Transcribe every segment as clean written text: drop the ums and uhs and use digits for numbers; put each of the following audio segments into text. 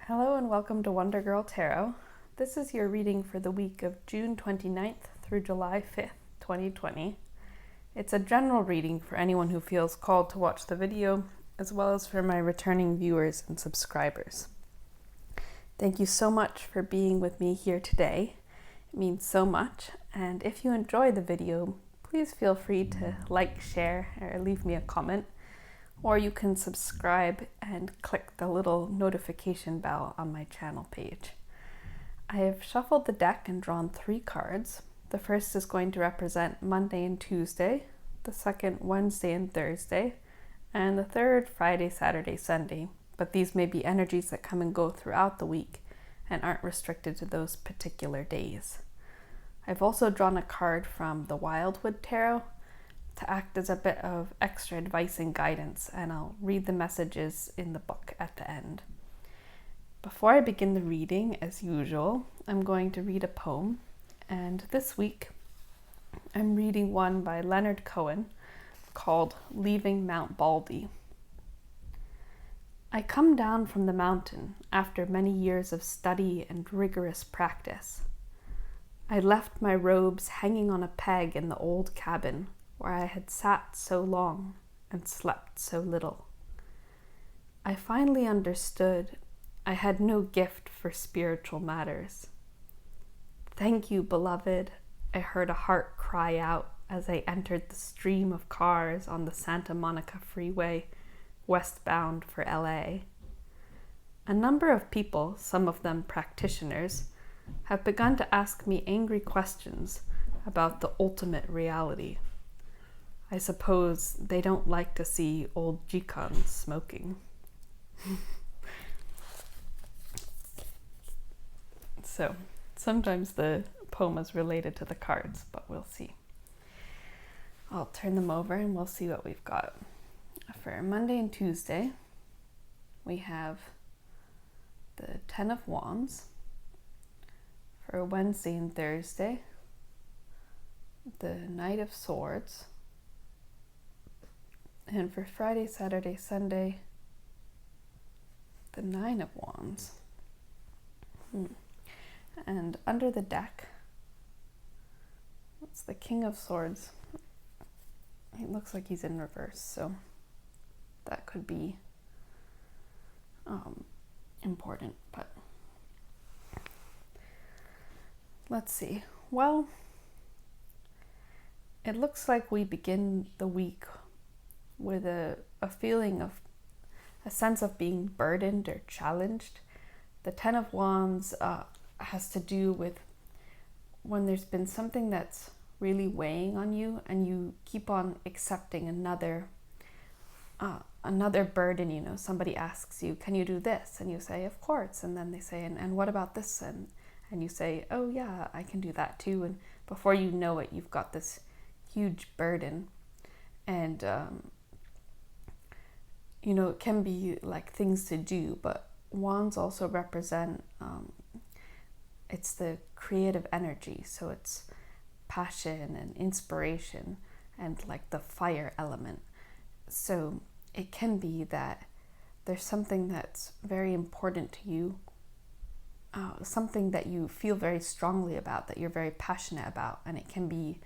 Hello and welcome to Wonder Girl Tarot. This is your reading for the week of June 29th through July 5th, 2020. It's a general reading for anyone who feels called to watch the video, as well as for my returning viewers and subscribers. Thank you so much for being with me here today. It means so much, and if you enjoy the video, please feel free to like, share, or leave me a comment. Or you can subscribe and click the little notification bell on my channel page. I have shuffled the deck and drawn 3 cards. The first is going to represent Monday and Tuesday, the second Wednesday and Thursday, and the third Friday, Saturday, Sunday. But these may be energies that come and go throughout the week and aren't restricted to those particular days. I've also drawn a card from the Wildwood Tarot to act as a bit of extra advice and guidance, and I'll read the messages in the book at the end. Before I begin the reading, as usual, I'm going to read a poem, and this week I'm reading one by Leonard Cohen called Leaving Mount Baldy. I come down from the mountain after many years of study and rigorous practice. I left my robes hanging on a peg in the old cabin where I had sat so long and slept so little. I finally understood I had no gift for spiritual matters. Thank you, beloved, I heard a heart cry out as I entered the stream of cars on the Santa Monica Freeway, westbound for LA. A number of people, some of them practitioners, have begun to ask me angry questions about the ultimate reality. I suppose they don't like to see old Jikon smoking. So, sometimes the poem is related to the cards, but we'll see. I'll turn them over and we'll see what we've got. For Monday and Tuesday, we have the Ten of Wands. For Wednesday and Thursday, the Knight of Swords. And for Friday, Saturday, Sunday, the Nine of Wands. And under the deck, it's the King of Swords. It looks like he's in reverse, so that could be important, but let's see. Well, it looks like we begin the week with a feeling of a sense of being burdened or challenged. The Ten of Wands has to do with when there's been something that's really weighing on you and you keep on accepting another burden. You know, somebody asks you, can you do this? And you say, of course. And then they say, and what about this? And you say, oh yeah, I can do that too. And before you know it, you've got this huge burden. And you know, it can be like things to do, but wands also represent, it's the creative energy. So it's passion and inspiration and like the fire element. So it can be that there's something that's very important to you, something that you feel very strongly about, that you're very passionate about. And it can be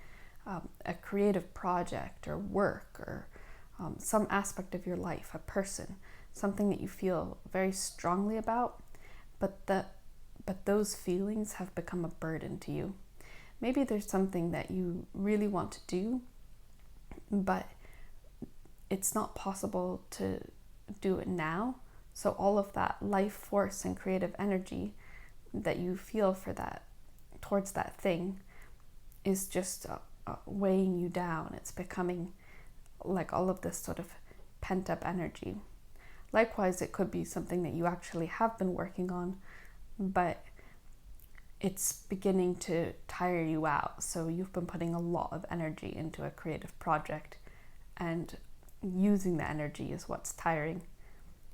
a creative project or work or some aspect of your life, a person, something that you feel very strongly about, but those feelings have become a burden to you. Maybe there's something that you really want to do, but it's not possible to do it now. So all of that life force and creative energy that you feel for that, towards that thing, is just weighing you down. It's becoming like all of this sort of pent-up energy. Likewise, it could be something that you actually have been working on, but it's beginning to tire you out. So you've been putting a lot of energy into a creative project, and using the energy is what's tiring.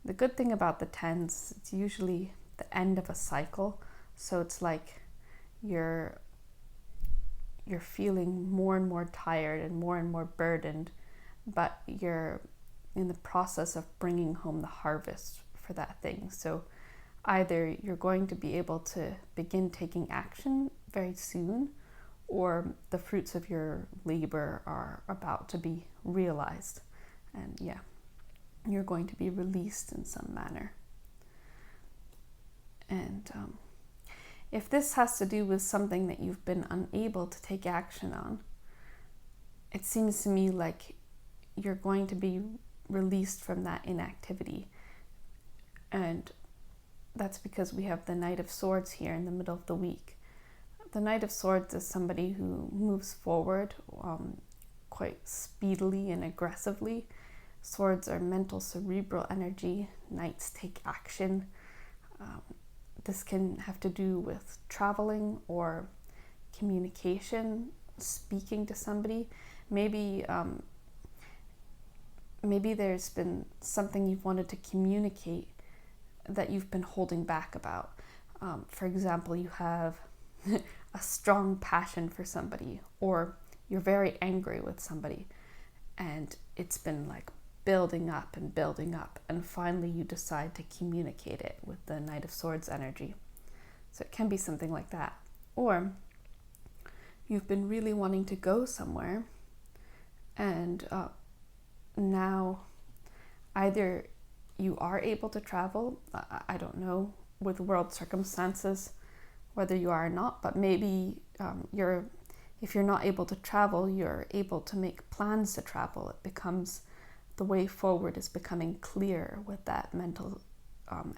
The good thing about the tens, it's usually the end of a cycle. So it's like you're feeling more and more tired and more burdened, but you're in the process of bringing home the harvest for that thing. So either you're going to be able to begin taking action very soon, or the fruits of your labor are about to be realized. And yeah, you're going to be released in some manner. And if this has to do with something that you've been unable to take action on, it seems to me like you're going to be released from that inactivity. And that's because we have the Knight of Swords here in the middle of the week. The Knight of Swords is somebody who moves forward quite speedily and aggressively. Swords are mental, cerebral energy. Knights take action. This can have to do with traveling or communication, speaking to somebody. Maybe there's been something you've wanted to communicate that you've been holding back about. For example, you have a strong passion for somebody, or you're very angry with somebody, and it's been like building up, and finally you decide to communicate it with the Knight of Swords energy. So it can be something like that. Or you've been really wanting to go somewhere, and now either you are able to travel, I don't know with world circumstances whether you are or not, but maybe if you're not able to travel, you're able to make plans to travel. It becomes, the way forward is becoming clear with that mental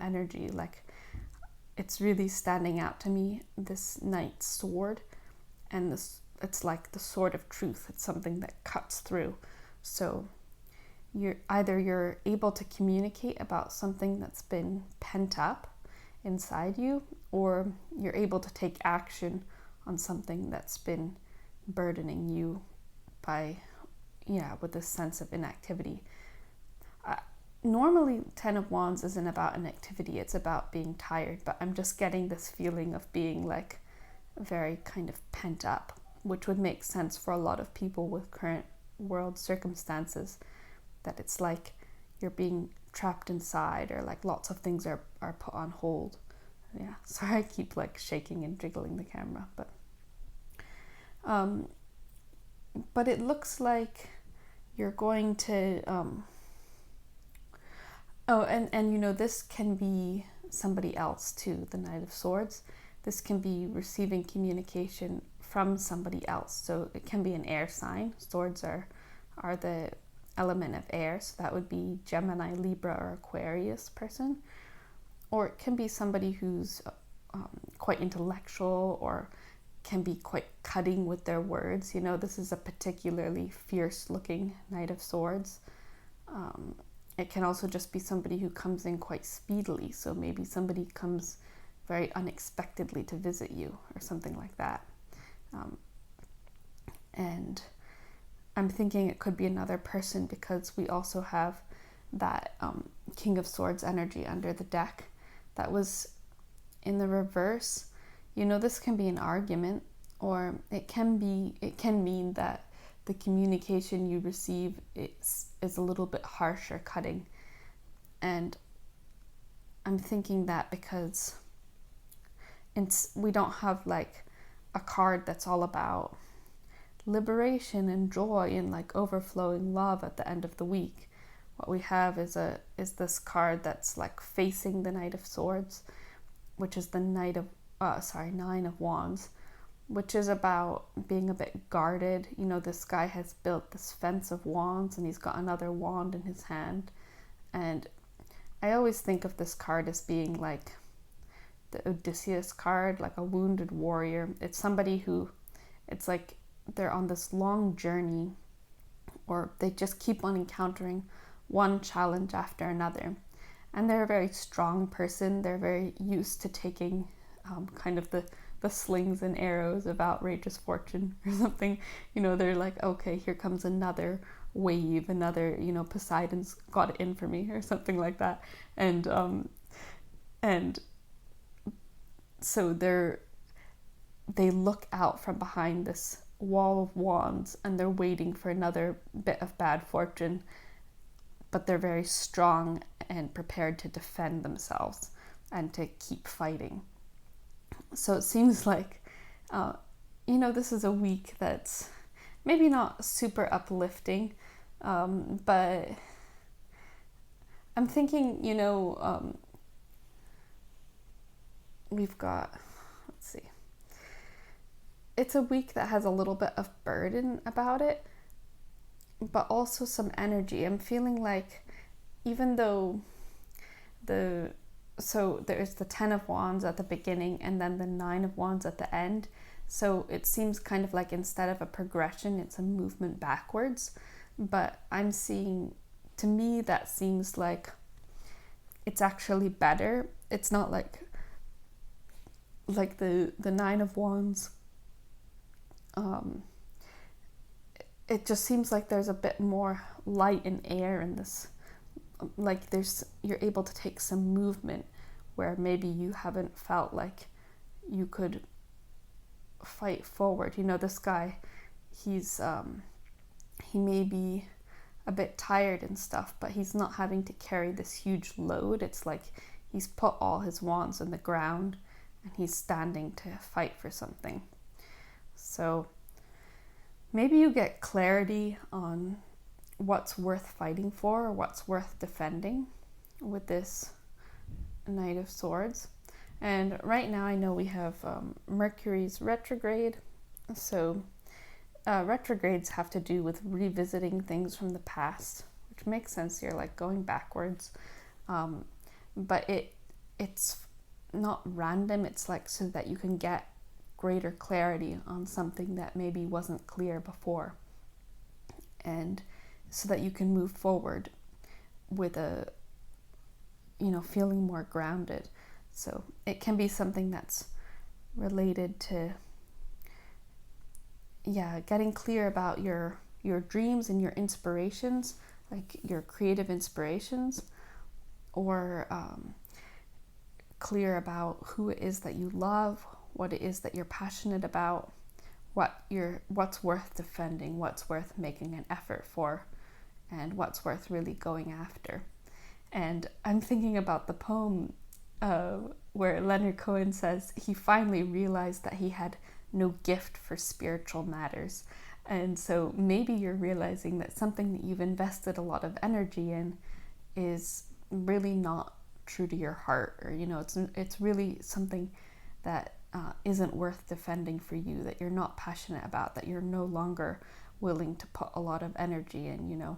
energy. Like, it's really standing out to me, this Knight's sword, and this, it's like the sword of truth. It's something that cuts through. So you're able to communicate about something that's been pent up inside you, or you're able to take action on something that's been burdening you with this sense of inactivity. Normally 10 of Wands isn't about inactivity, it's about being tired, but I'm just getting this feeling of being like very kind of pent up, which would make sense for a lot of people with current world circumstances, that it's like you're being trapped inside, or like lots of things are put on hold. Yeah, sorry, I keep like shaking and jiggling the camera, but it looks like you're going to and this can be somebody else too, the Knight of Swords. This can be receiving communication from somebody else, so it can be an air sign. Swords are the element of air, so that would be Gemini, Libra, or Aquarius person. Or it can be somebody who's quite intellectual, or can be quite cutting with their words. This is a particularly fierce looking Knight of Swords. It can also just be somebody who comes in quite speedily, so maybe somebody comes very unexpectedly to visit you or something like that. And I'm thinking it could be another person, because we also have that King of Swords energy under the deck that was in the reverse. This can be an argument, or it can mean that the communication you receive is a little bit harsh or cutting. And I'm thinking that because we don't have like a card that's all about liberation and joy and like overflowing love at the end of the week. What we have is this card that's like facing the Knight of Swords, which is the Nine of Wands, which is about being a bit guarded. This guy has built this fence of wands, and he's got another wand in his hand. And I always think of this card as being like the Odysseus card, like a wounded warrior. It's somebody who, it's like they're on this long journey, or they just keep on encountering one challenge after another. And they're a very strong person. They're very used to taking kind of the slings and arrows of outrageous fortune or something. They're like, okay, here comes another wave, another, Poseidon's got it in for me, or something like that. And so they look out from behind this wall of wands, and they're waiting for another bit of bad fortune, but they're very strong and prepared to defend themselves. and to keep fighting. So it seems like, this is a week that's maybe not super uplifting, but I'm thinking, we've got, let's see, it's a week that has a little bit of burden about it, but also some energy. I'm feeling like, even though there's the 10 of Wands at the beginning and then the 9 of Wands at the end. So it seems kind of like, instead of a progression, it's a movement backwards. But I'm seeing, to me, that seems like it's actually better. It's not like the 9 of Wands. It just seems like there's a bit more light and air in this. Like you're able to take some movement where maybe you haven't felt like you could fight forward. This guy, he may be a bit tired and stuff, but he's not having to carry this huge load. It's like he's put all his wands on the ground and he's standing to fight for something. So maybe you get clarity on what's worth fighting for or what's worth defending with this Knight of Swords. And right now I know we have Mercury's retrograde. So retrogrades have to do with revisiting things from the past, which makes sense here, like going backwards. But it's not random. It's like so that you can get greater clarity on something that maybe wasn't clear before, and so that you can move forward with feeling more grounded. So it can be something that's related to, getting clear about your dreams and your inspirations, like your creative inspirations, or clear about who it is that you love, what it is that you're passionate about, what's worth defending, what's worth making an effort for, and what's worth really going after. And I'm thinking about the poem where Leonard Cohen says he finally realized that he had no gift for spiritual matters. And so maybe you're realizing that something that you've invested a lot of energy in is really not true to your heart, or it's really something that isn't worth defending for you, that you're not passionate about, that you're no longer willing to put a lot of energy in.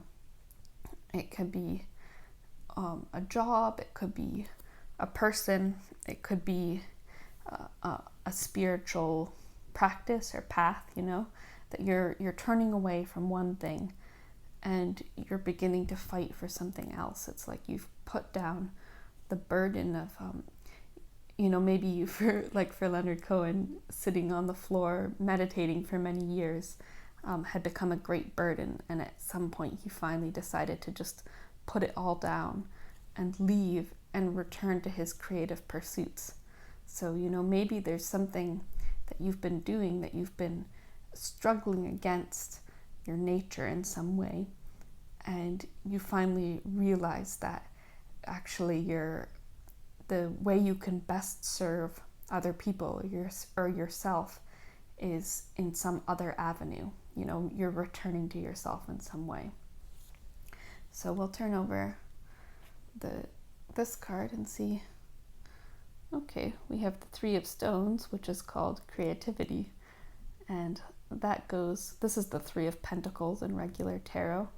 It could be a job, it could be a person, it could be a spiritual practice or path, that you're turning away from one thing and you're beginning to fight for something else. It's like you've put down the burden of maybe for Leonard Cohen, sitting on the floor meditating for many years had become a great burden, and at some point he finally decided to just put it all down and leave and return to his creative pursuits. So maybe there's something that you've been doing, that you've been struggling against your nature in some way, and you finally realize that actually the way you can best serve other people or yourself is in some other avenue. You're returning to yourself in some way. So we'll turn over this card and see. Okay, we have the Three of Stones, which is called creativity, and this is the Three of Pentacles in regular tarot,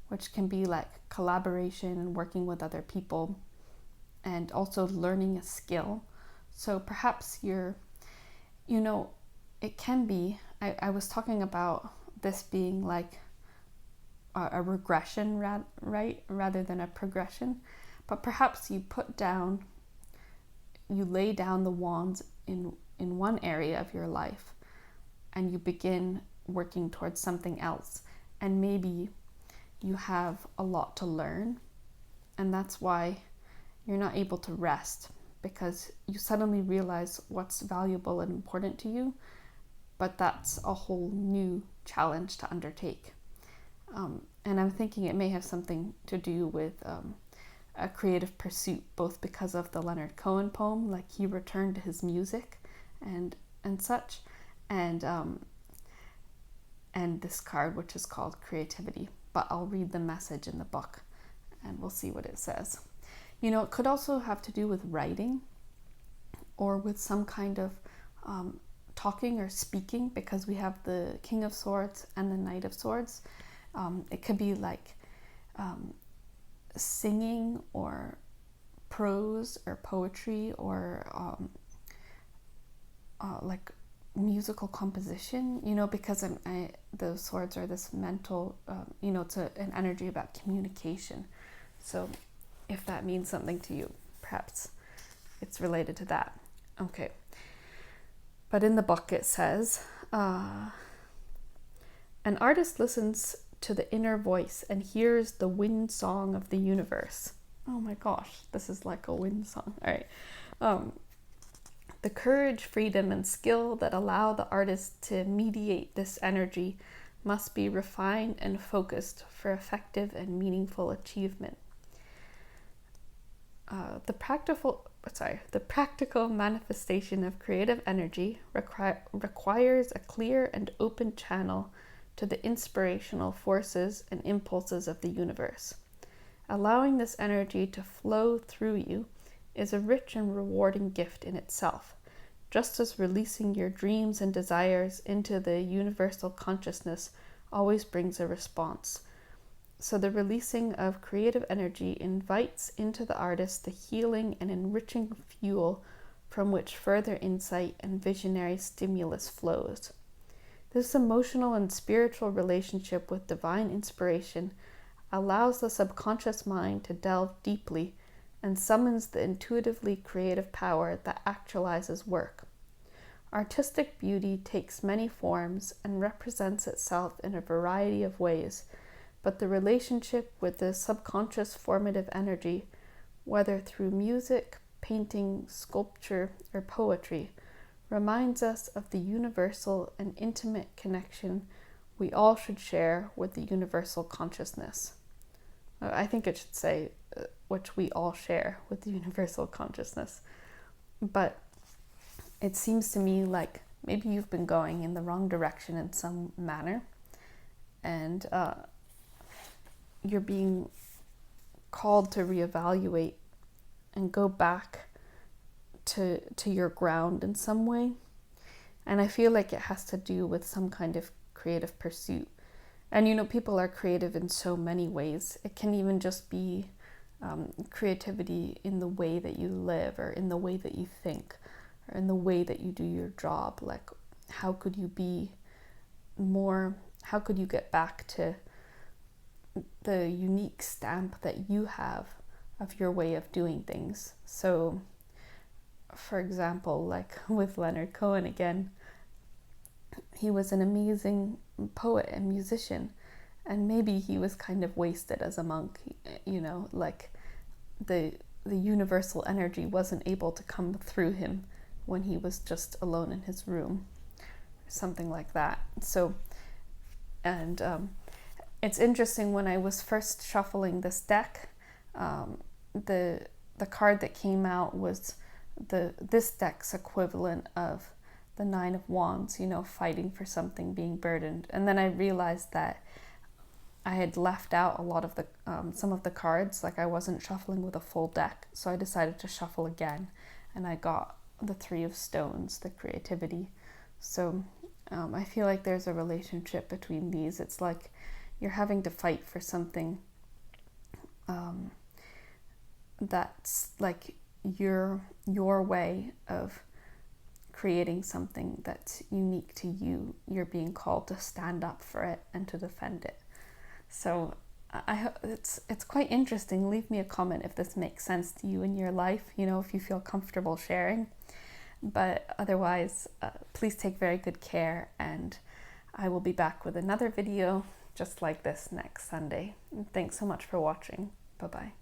which can be like collaboration and working with other people, and also learning a skill. So perhaps it can be, I was talking about this being like a regression, right, rather than a progression. But perhaps you lay down the wands in one area of your life, and you begin working towards something else. And maybe you have a lot to learn, and that's why you're not able to rest, because you suddenly realize what's valuable and important to you, but that's a whole new challenge to undertake. And I'm thinking it may have something to do with a creative pursuit, both because of the Leonard Cohen poem, like he returned to his music and such, and this card, which is called creativity. But I'll read the message in the book and we'll see what it says. You know, it could also have to do with writing or with some kind of talking or speaking, because we have the King of Swords and the Knight of Swords. It could be like singing or prose or poetry or like musical composition, you know, because the swords are this mental, you know, it's an energy about communication. So if that means something to you, perhaps it's related to that. Okay. But in the book it says, an artist listens to the inner voice and hears the wind song of the universe. Oh my gosh, this is like a wind song. All right. The courage, freedom, and skill that allow the artist to mediate this energy must be refined and focused for effective and meaningful achievement. The practical manifestation of creative energy requires a clear and open channel to the inspirational forces and impulses of the universe. Allowing this energy to flow through you is a rich and rewarding gift in itself, just as releasing your dreams and desires into the universal consciousness always brings a response. So the releasing of creative energy invites into the artist the healing and enriching fuel from which further insight and visionary stimulus flows. This emotional and spiritual relationship with divine inspiration allows the subconscious mind to delve deeply and summons the intuitively creative power that actualizes work. Artistic beauty takes many forms and represents itself in a variety of ways, but the relationship with the subconscious formative energy, whether through music, painting, sculpture, or poetry, reminds us of the universal and intimate connection we all should share with the universal consciousness. I think it should say which we all share with the universal consciousness. But it seems to me like maybe you've been going in the wrong direction in some manner, and you're being called to reevaluate and go back to your ground in some way. And I feel like it has to do with some kind of creative pursuit. And you know, people are creative in so many ways. It can even just be creativity in the way that you live, or in the way that you think, or in the way that you do your job. Like, how could you get back to the unique stamp that you have of your way of doing things? So, for example, like with Leonard Cohen again, he was an amazing poet and musician, and maybe he was kind of wasted as a monk, you know, like the universal energy wasn't able to come through him when he was just alone in his room, something like that. So, and it's interesting, when I was first shuffling this deck, the card that came out was this deck's equivalent of the Nine of Wands, you know, fighting for something, being burdened. And then I realized that I had left out a lot of the some of the cards, like I wasn't shuffling with a full deck, so I decided to shuffle again, and I got the Three of Stones, the creativity. So I feel like there's a relationship between these. It's like you're having to fight for something that's like your way of creating something that's unique to you. You're being called to stand up for it and to defend it. So it's quite interesting. Leave me a comment if this makes sense to you in your life, you know, if you feel comfortable sharing. But otherwise, please take very good care, and I will be back with another video just like this next Sunday. And thanks so much for watching. Bye-bye.